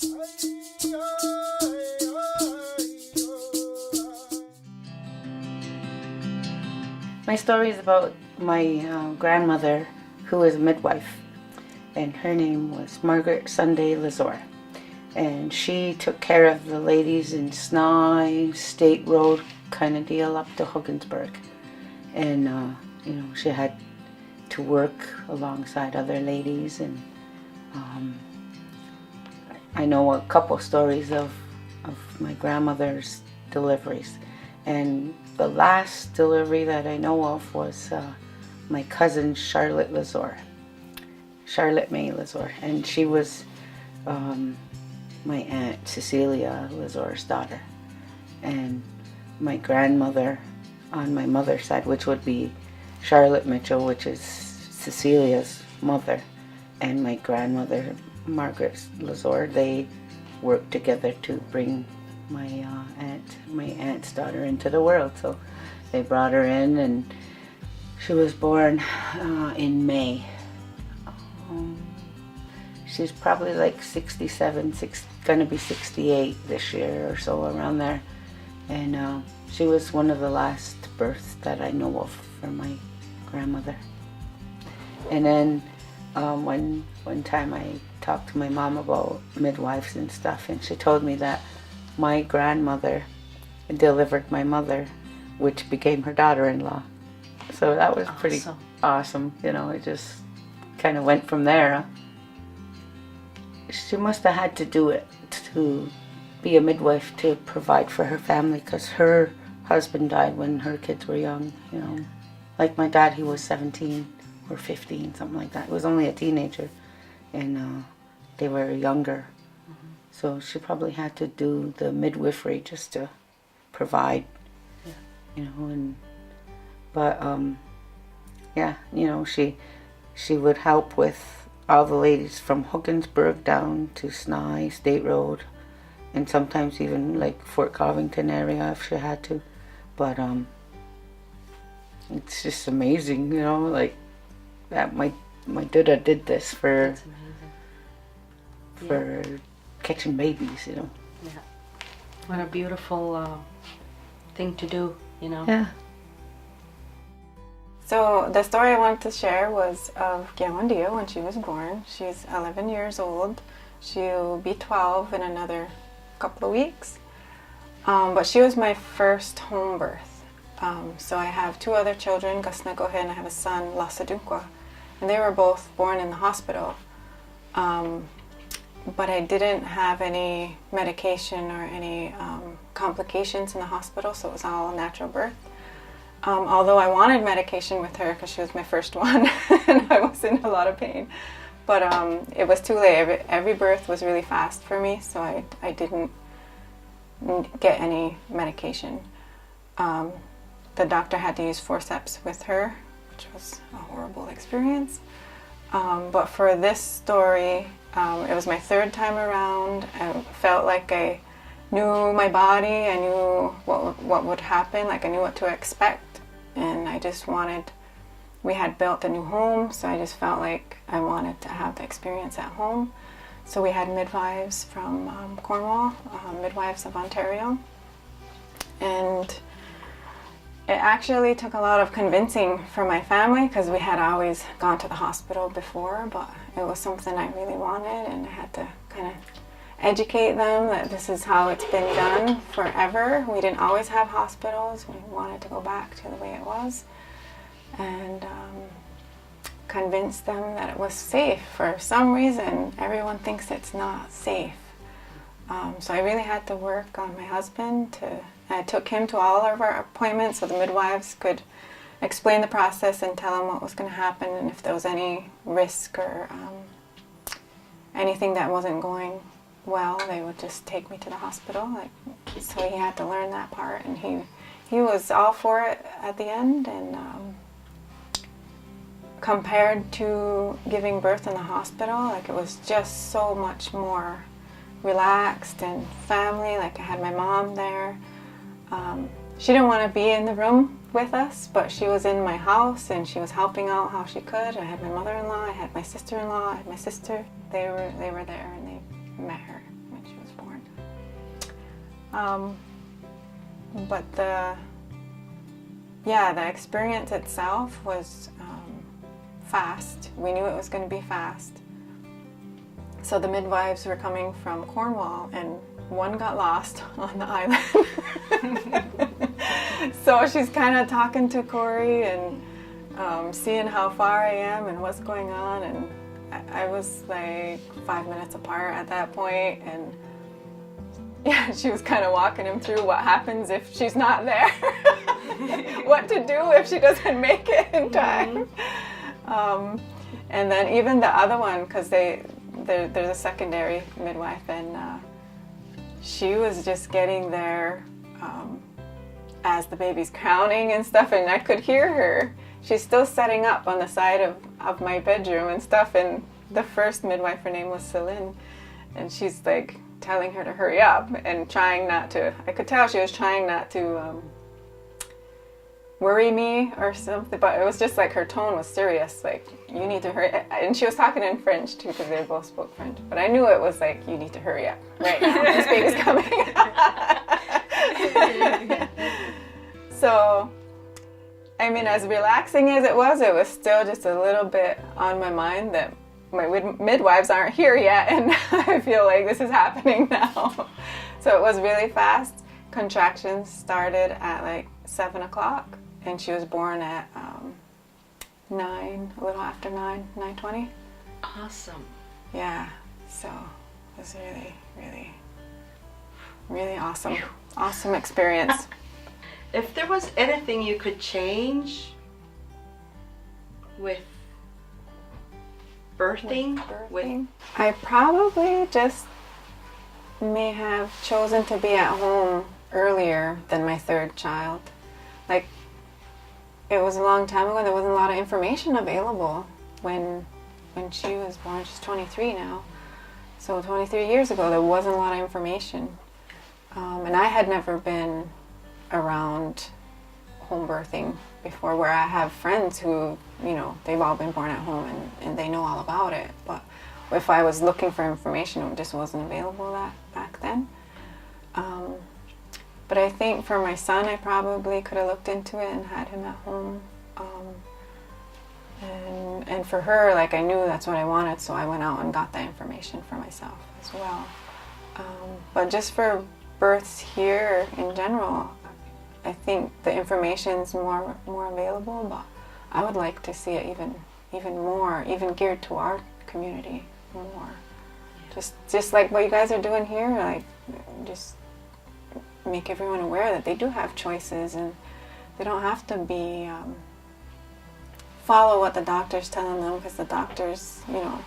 My story is about my grandmother, who was a midwife, and her name was Margaret Sunday Lazor. And she took care of the ladies in Snai, State Road kind of deal up to Hogansburg. And, she had to work alongside other ladies. And I know a couple stories of my grandmother's deliveries. And the last delivery that I know of was my cousin Charlotte Lazor, Charlotte May Lazor. And she was my aunt Cecilia Lazor's daughter. And my grandmother on my mother's side, which would be Charlotte Mitchell, which is Cecilia's mother, and my grandmother Margaret Lazor, they worked together to bring my aunt's daughter into the world. So they brought her in, and she was born in May. She's probably like 67, gonna be 68 this year or so, around there. And she was one of the last births that I know of for my grandmother. And then one time I talked to my mom about midwives and stuff, and she told me that my grandmother delivered my mother, which became her daughter-in-law. So that was pretty awesome. It just kind of went from there. She must have had to do it to be a midwife to provide for her family, because her husband died when her kids were young. Like my dad, he was 17 or 15, something like that. He was only a teenager, and they were younger. So she probably had to do the midwifery just to provide, she would help with all the ladies from Hogansburg down to Snai, State Road, and sometimes even like Fort Covington area if she had to. But it's just amazing, like that my Duda did this for catching babies, Yeah. What a beautiful thing to do, Yeah. So the story I wanted to share was of Gyawandia when she was born. She's 11 years old. She'll be 12 in another couple of weeks. But she was my first home birth. So I have two other children, Gasnagohe, and I have a son, Lasadunkwa. And they were both born in the hospital. But I didn't have any medication or any complications in the hospital, so it was all natural birth. Although I wanted medication with her because she was my first one and I was in a lot of pain. But it was too late. Every birth was really fast for me, so I didn't get any medication. The doctor had to use forceps with her, which was a horrible experience. But for this story, it was my third time around. I felt like I knew my body. I knew what would happen. Like I knew what to expect. And I just we had built a new home, so I just felt like I wanted to have the experience at home. So we had midwives from Cornwall, midwives of Ontario. And it actually took a lot of convincing for my family because we had always gone to the hospital before, but it was something I really wanted, and I had to kind of educate them that this is how it's been done forever. We didn't always have hospitals. We wanted to go back to the way it was, and convince them that it was safe. For some reason, everyone thinks it's not safe. So I really had to work on my husband. I took him to all of our appointments so the midwives could explain the process and tell him what was going to happen, and if there was any risk or anything that wasn't going well, they would just take me to the hospital. So he had to learn that part, and he was all for it at the end. And compared to giving birth in the hospital, it was just so much more relaxed and family. I had my mom there. She didn't want to be in the room with us, but she was in my house and she was helping out how she could. I had my mother-in-law, I had my sister-in-law, I had my sister. They were there, and they met her. But the experience itself was fast. We knew it was going to be fast. So the midwives were coming from Cornwall, and one got lost on the island. So she's kind of talking to Corey and seeing how far I am and what's going on. And I was like 5 minutes apart at that point, and yeah, she was kind of walking him through what happens if she's not there, what to do if she doesn't make it in time. And then even the other one, because there's a secondary midwife, and she was just getting there as the baby's crowning and stuff, and I could hear her. She's still setting up on the side of my bedroom and stuff, and the first midwife, her name was Celine, and she's like telling her to hurry up and trying not to, I could tell she was trying not to worry me or something, but it was just like her tone was serious, like, you need to hurry, and she was talking in French too, because they both spoke French, but I knew it was like, you need to hurry up right now, this baby's coming. So, I mean, as relaxing as it was still just a little bit on my mind that my midwives aren't here yet, and I feel like this is happening now. So it was really fast. Contractions started at like 7 o'clock, and she was born at 9, a little after 9, 9:20. Awesome. Yeah, so it was really, really, really awesome. Awesome experience. If there was anything you could change with birthing, I probably just may have chosen to be at home earlier than my third child. Like, it was a long time ago, there wasn't a lot of information available when she was born. She's 23 now. So 23 years ago, there wasn't a lot of information. And I had never been around home birthing before, where I have friends who, you know, they've all been born at home and they know all about it. But if I was looking for information, it just wasn't available back then. But I think for my son, I probably could have looked into it and had him at home. And for her, like, I knew that's what I wanted, so I went out and got that information for myself as well. But just for births here in general, I think the information's more available, but I would like to see it even more, even geared to our community more. Just like what you guys are doing here, like, just make everyone aware that they do have choices, and they don't have to be follow what the doctor's telling them, because the doctors, you know,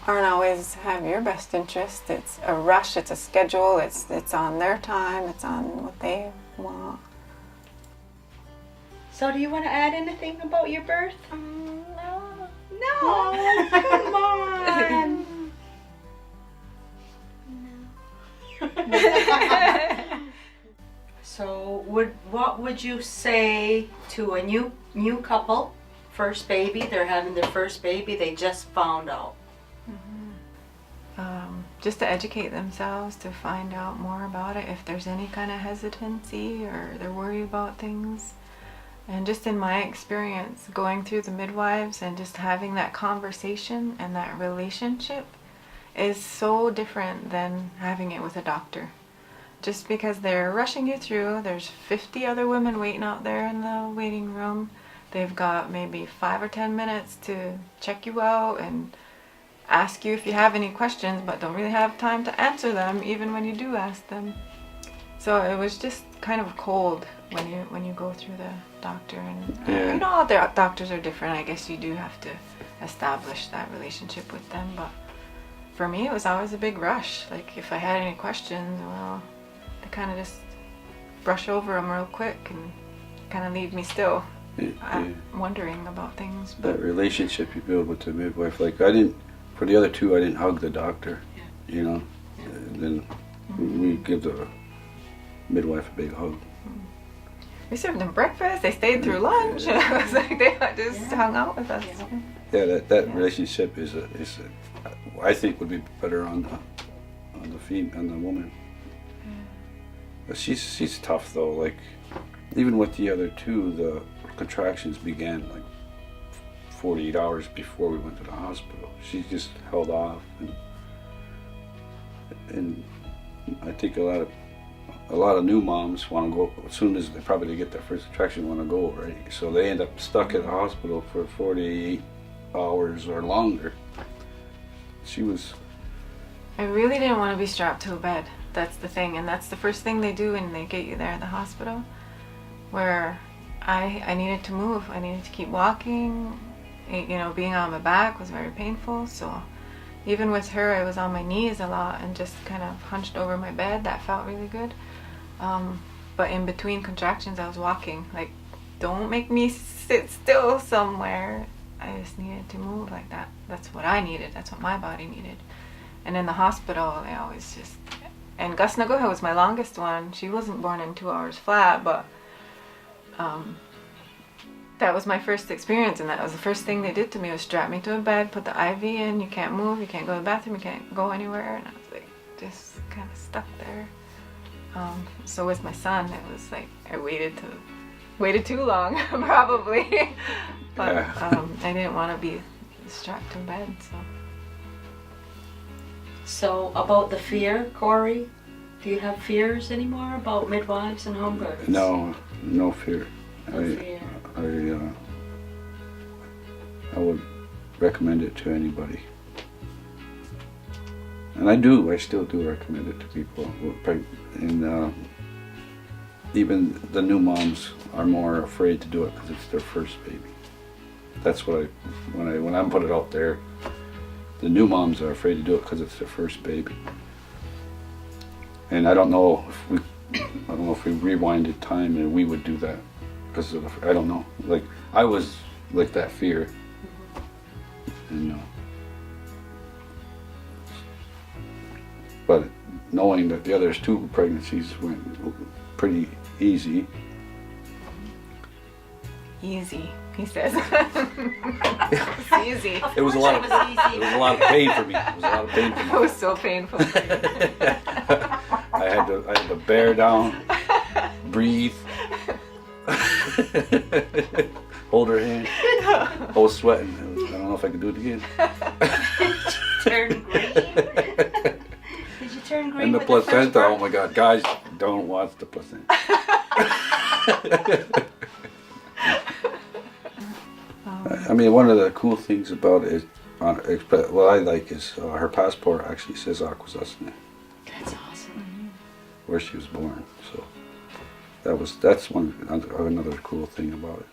aren't always have your best interest. It's a rush, it's a schedule, it's on their time, it's on what they want. So do you want to add anything about your birth? No. No, come on. So what would you say to a new couple, first baby, they're having their first baby, they just found out? Just to educate themselves, to find out more about it, if there's any kind of hesitancy or they're worried about things. And just in my experience, going through the midwives and just having that conversation and that relationship is so different than having it with a doctor. Just because they're rushing you through, there's 50 other women waiting out there in the waiting room. They've got maybe 5 or 10 minutes to check you out and ask you if you have any questions, but don't really have time to answer them even when you do ask them. So it was just kind of cold when you go through the doctor, and you know, all the doctors are different. I guess you do have to establish that relationship with them, but for me it was always a big rush. Like, if I had any questions, well, they kind of just brush over them real quick and kind of leave me still wondering about things. That relationship you build with the midwife, like, I didn't, for the other two, I didn't hug the doctor, you know, and then we give the midwife a big hug. We served them breakfast, they stayed through lunch, and it was like they just hung out with us. Yeah, that relationship is I think would be better on the woman. But she's tough though. Like even with the other two, the contractions began like 48 hours before we went to the hospital. She just held off, and I think a lot of new moms want to go as soon as they get their first contraction, want to go, right? So they end up stuck at the hospital for 48 hours or longer. I really didn't want to be strapped to a bed. That's the thing, and that's the first thing they do when they get you there at the hospital, where I needed to move. I needed to keep walking. You know, being on my back was very painful, so even with her, I was on my knees a lot and just kind of hunched over my bed. That felt really good. But in between contractions, I was walking. Like, don't make me sit still somewhere. I just needed to move like that. That's what I needed. That's what my body needed. And in the hospital, they always just... And Gus Naguha was my longest one. She wasn't born in 2 hours flat, but that was my first experience, and that was the first thing they did to me, was strap me to a bed, put the IV in, you can't move, you can't go to the bathroom, you can't go anywhere, and I was like, just kind of stuck there. So with my son, it was like, I waited too long, probably, but I didn't want to be strapped to a bed, so. So about the fear, Corey, do you have fears anymore about midwives and home births? No fear. No fear. I would recommend it to anybody. And I still do recommend it to people. And even the new moms are more afraid to do it because it's their first baby. That's what when I put it out there, the new moms are afraid to do it because it's their first baby. And I don't know if we rewinded time and we would do that. Because I don't know, like I was like that fear, and but knowing that the other two pregnancies went pretty easy. Easy, he says. It's easy. It was a lot of pain for me. It was so painful. I had to bear down, breathe. Hold her hand. I was sweating. I don't know if I could do it again. Turn green. Did you turn green? And the with placenta, the oh my God, guys don't watch the placenta. I mean, one of the cool things about it is, what I like is her passport actually says Akwesasne, That's awesome. where she was born. So that's another cool thing about it.